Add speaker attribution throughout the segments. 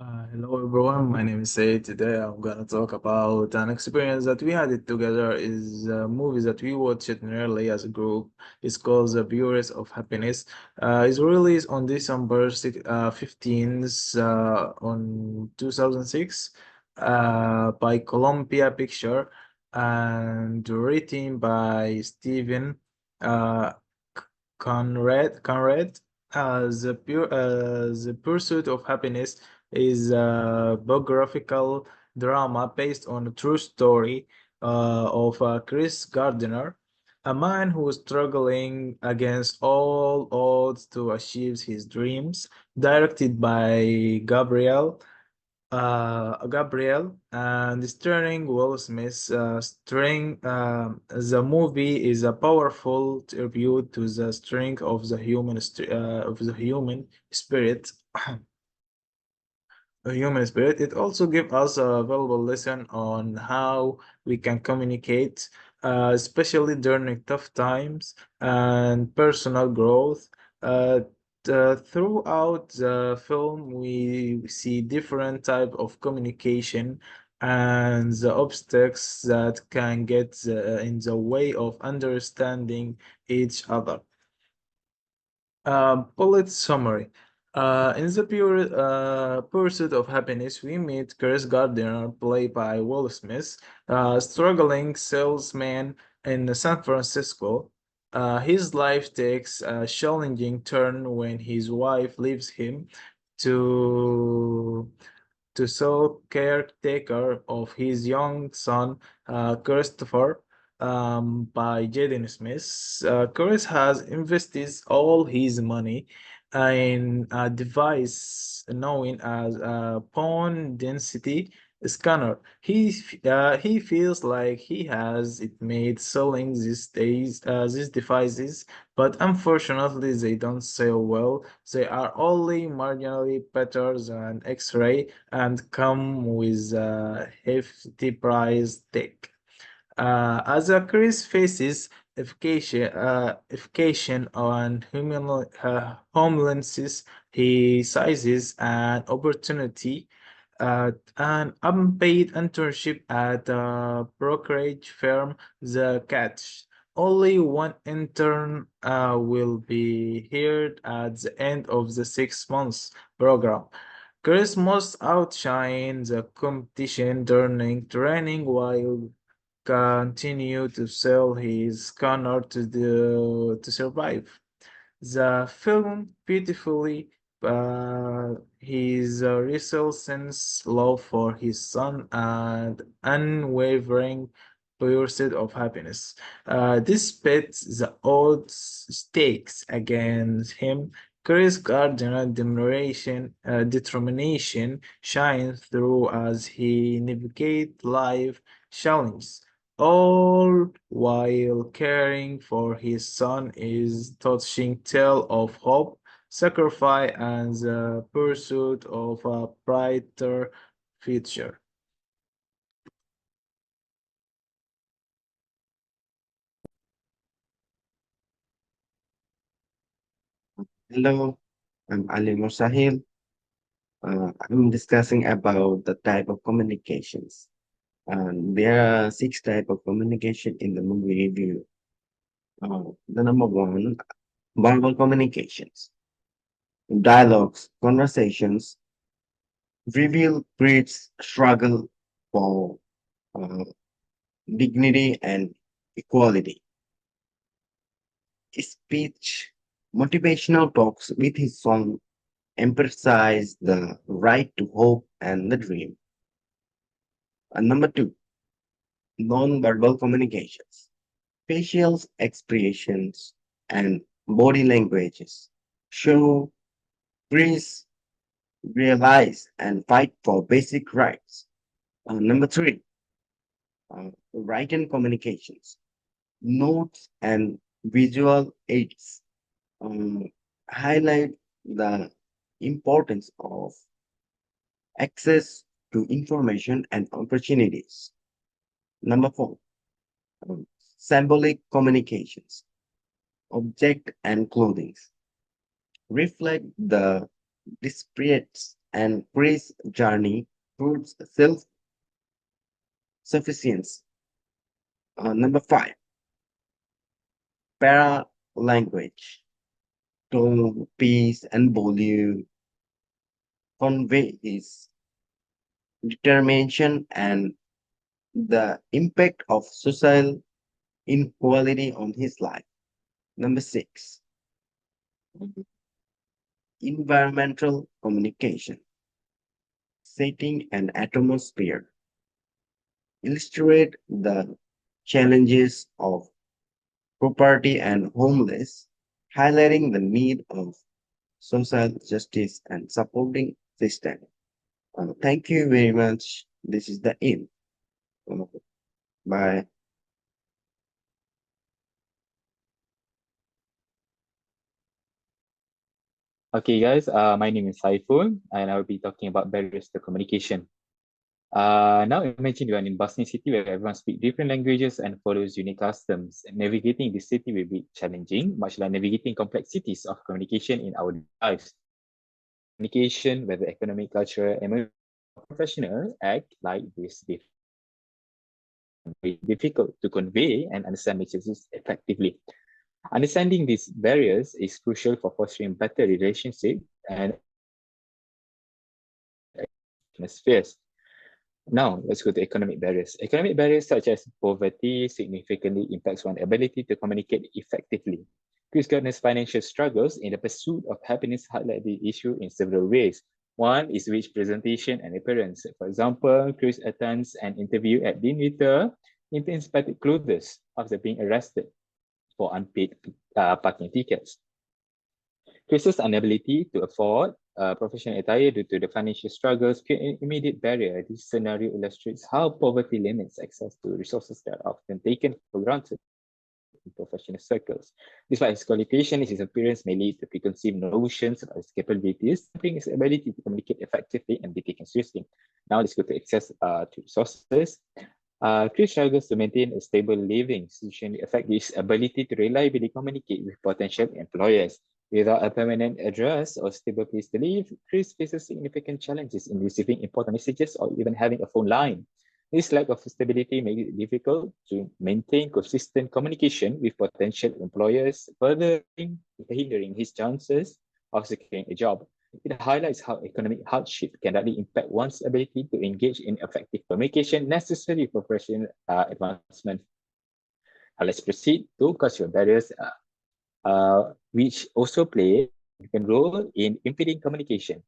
Speaker 1: Hello everyone, my name is Said. Today I'm gonna talk about an experience that we had it together is a movie that we watched it nearly as a group. It's called The Purest of Happiness. It's released on December 15th on 2006 by Columbia Picture and written by Stephen uh, Conrad. The Pursuit of Happiness is a biographical drama based on a true story of Chris Gardner, a man who is struggling against all odds to achieve his dreams, directed by Gabriel, and starring Will Smith. The movie is a powerful tribute to the strength of the human spirit. A human spirit. It also gives us a valuable lesson on how we can communicate, especially during tough times and personal growth. Uh, Throughout the film, we see different type of communication and the obstacles that can get in the way of understanding each other. Bullet summary. In the pursuit of happiness, we meet Chris Gardner, played by Will Smith, a struggling salesman in San Francisco. His life takes a challenging turn when his wife leaves him to sole caretaker of his young son, Christopher, by Jaden Smith. Chris has invested all his money in a device known as a pawn density scanner. He feels like he has it made selling these devices, but unfortunately they don't sell well. They are only marginally better than X-ray and come with a hefty price tag. As a Chris faces effication on homelessness, he seizes an opportunity at an unpaid internship at a brokerage firm. The catch: only one intern will be hired at the end of the 6 months program. Chris must outshine the competition during training while continue to sell his scanner to survive. The film beautifully his resilience, love for his son, and unwavering pursuit of happiness. Despite the odds stakes against him, Chris Gardner's determination shines through as he navigates life challenges, all while caring for his son is touching tale of hope, sacrifice, and the pursuit of a brighter future.
Speaker 2: Hello, I'm Ali Sahil. I'm discussing about the type of communications. And there are six type of communication in the movie review. The number one, verbal communications, dialogues, conversations, reveal creates struggle for uh, dignity and equality. Speech, motivational talks with his song emphasize the right to hope and the dream. And number two, non-verbal communications, facial expressions, and body languages show praise, realize, and fight for basic rights. Number three, written communications, notes and visual aids um, highlight the importance of access to information and opportunities. Number four, um, symbolic communications, object and clothing reflect the disparate and Chris' journey towards self-sufficiency. Number five, para language, tone, pace, and volume convey his determination and the impact of social inequality on his life. Number six, environmental communication, setting an atmosphere, illustrate the challenges of poverty and homeless, highlighting the need of social justice and supporting system. Thank you very much. This is the end. Uh, Bye.
Speaker 3: Okay, guys, my name is Saiful, and I will be talking about barriers to communication. Now imagine you are in a bustling city where everyone speaks different languages and follows unique customs. Navigating this city will be challenging, much like navigating complexities of communication in our lives. Communication, whether economic, cultural, emotional, or professional, act like this very difficult to convey and understand messages effectively. Understanding these barriers is crucial for fostering better relationships and atmospheres. Now, let's go to economic barriers. Economic barriers such as poverty significantly impacts one's ability to communicate effectively. Chris Gardner's financial struggles in the pursuit of happiness highlight the issue in several ways. One is rich presentation and appearance. For example, Chris attends an interview at Dean Witter in inspected clothes after being arrested for unpaid parking tickets. Chris's inability to afford professional attire due to the financial struggles create an immediate barrier. This scenario illustrates how poverty limits access to resources that are often taken for granted in professional circles. Despite his qualification, his appearance may lead to preconceived notions about his capabilities, hampering his ability to communicate effectively and be taken seriously. Now let's go to access to resources. Chris struggles to maintain a stable living situation affect his ability to reliably communicate with potential employers. Without a permanent address or stable place to live, Chris faces significant challenges in receiving important messages or even having a phone line. This lack of stability makes it difficult to maintain consistent communication with potential employers, further hindering his chances of securing a job. It highlights how economic hardship can directly impact one's ability to engage in effective communication necessary for professional advancement. Let's proceed to cultural barriers, which also play a significant role in impeding communication.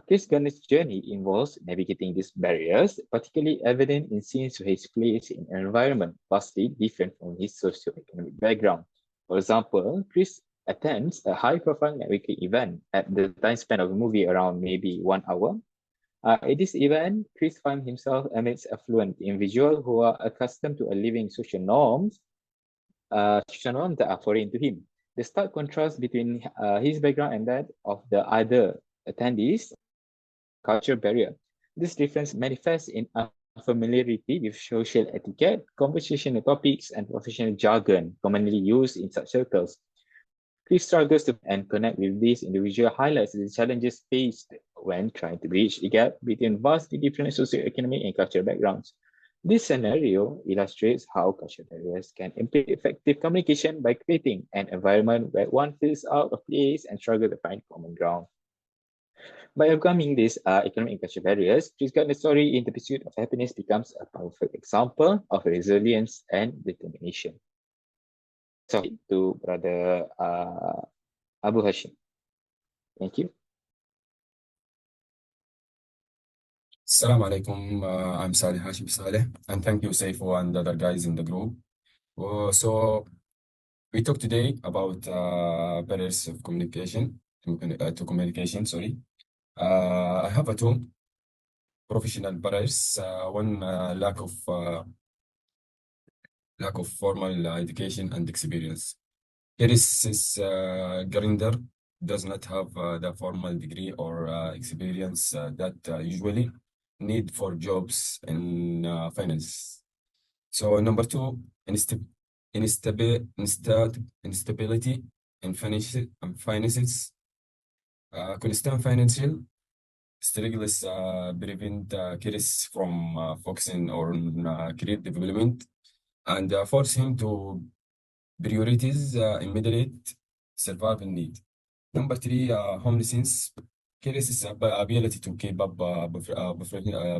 Speaker 3: Chris Gardner's journey involves navigating these barriers, particularly evident in scenes where he's placed in an environment vastly different from his socioeconomic background. For example, Chris attends a high-profile networking event at the time span of a movie around maybe 1 hour. At this event, Chris finds himself amidst affluent individuals who are accustomed to a living social norms that are foreign to him. The stark contrast between his background and that of the other attendees cultural barrier. This difference manifests in unfamiliarity with social etiquette, conversational topics, and professional jargon commonly used in such circles. Chris struggles to and connect with these individuals highlights the challenges faced when trying to bridge the gap between vastly different socioeconomic and cultural backgrounds. This scenario illustrates how cultural barriers can impede effective communication by creating an environment where one feels out of place and struggles to find common ground. By overcoming these economic and cultural barriers, Chris Gardner's story in the pursuit of happiness becomes a powerful example of resilience and determination. So, to Brother Abu Hashim. Thank you.
Speaker 4: Assalamu alaikum. I'm Saleh Hashim Saleh, and thank you, Saifo, and other guys in the group. So we talk today about barriers of communication to communication. Sorry, I have a two professional barriers. One lack of formal education and experience. Chris Grinder does not have the formal degree or experience that usually need for jobs in finance. So number two, instability in finances, constant financial struggles prevent Chris from focusing on career development and force him to prioritize immediate survival need. Number three, homelessness. Chris' ability to keep up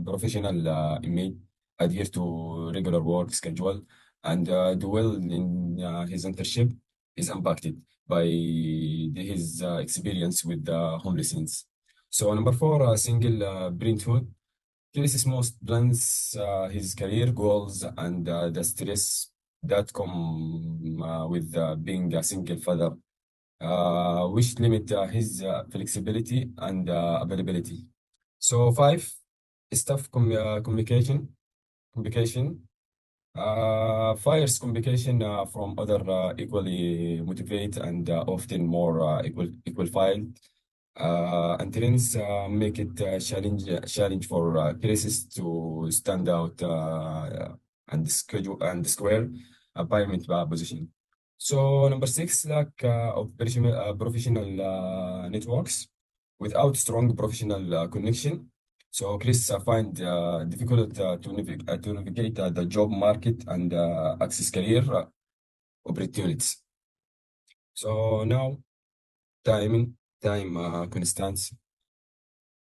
Speaker 4: professional image, adhere to regular work schedule, and do well in his internship is impacted by his experience with homelessness. So number four, single parenthood. Chris most plans his career goals and the stress that come with being a single father, which limit his flexibility and availability. So five, staff communication. Fires communication from other equally motivate and often more equal file and trends make it challenge for cases to stand out and schedule and square appointment position. So number six, lack of professional networks without strong professional connection. So Chris find difficult to navigate the job market and access career opportunities. So now time constants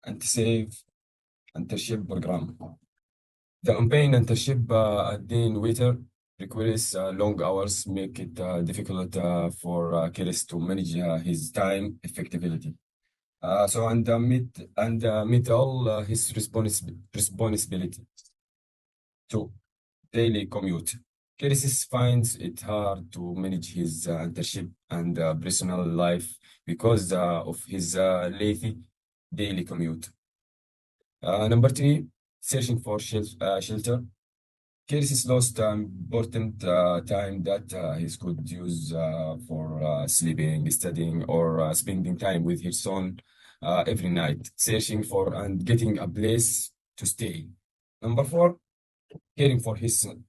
Speaker 4: and save internship program. The campaign internship at Dean Waiter requires long hours, make it difficult for Chris to manage his time effectively. So meet all his responsibility to daily commute. Chris finds it hard to manage his internship and personal life because of his lengthy daily commute. Number three, searching for shelter. Chris lost important time that he could use for sleeping, studying, or spending time with his son every night, searching for and getting a place to stay. Number four, caring for his son.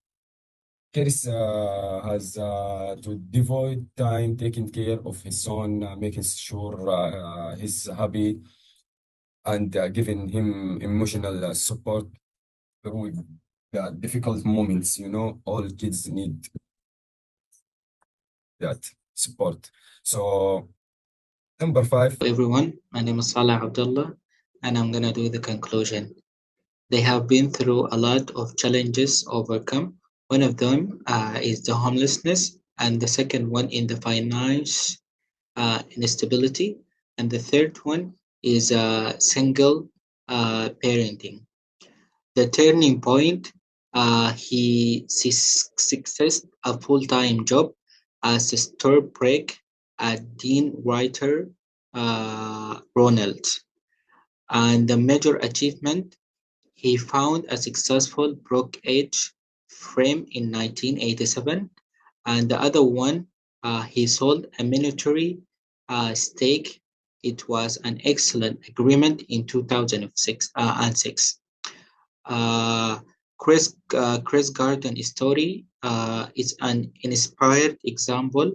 Speaker 4: Chris has to devote time taking care of his son, making sure he's happy, and giving him emotional support through the difficult moments. You know, all kids need that support. So number five.
Speaker 5: Everyone, my name is Salah Abdullah, and I'm gonna do the conclusion. They have been through a lot of challenges overcome. One of them is the homelessness, and the second one in the finance instability, and the third one is single parenting. The turning point, he successed a full-time job as a store break at Dean Writer Ronald. And the major achievement, he found a successful brokerage firm in 1987, and the other one, he sold a military stake. It was an excellent agreement in 2006 and 6. Chris Garden's story is an inspired example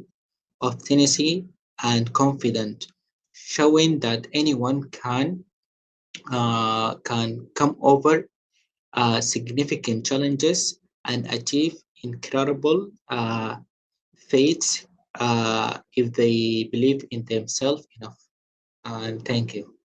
Speaker 5: of tenacity and confidence, showing that anyone can come over significant challenges and achieve incredible feats if they believe in themselves enough. And thank you.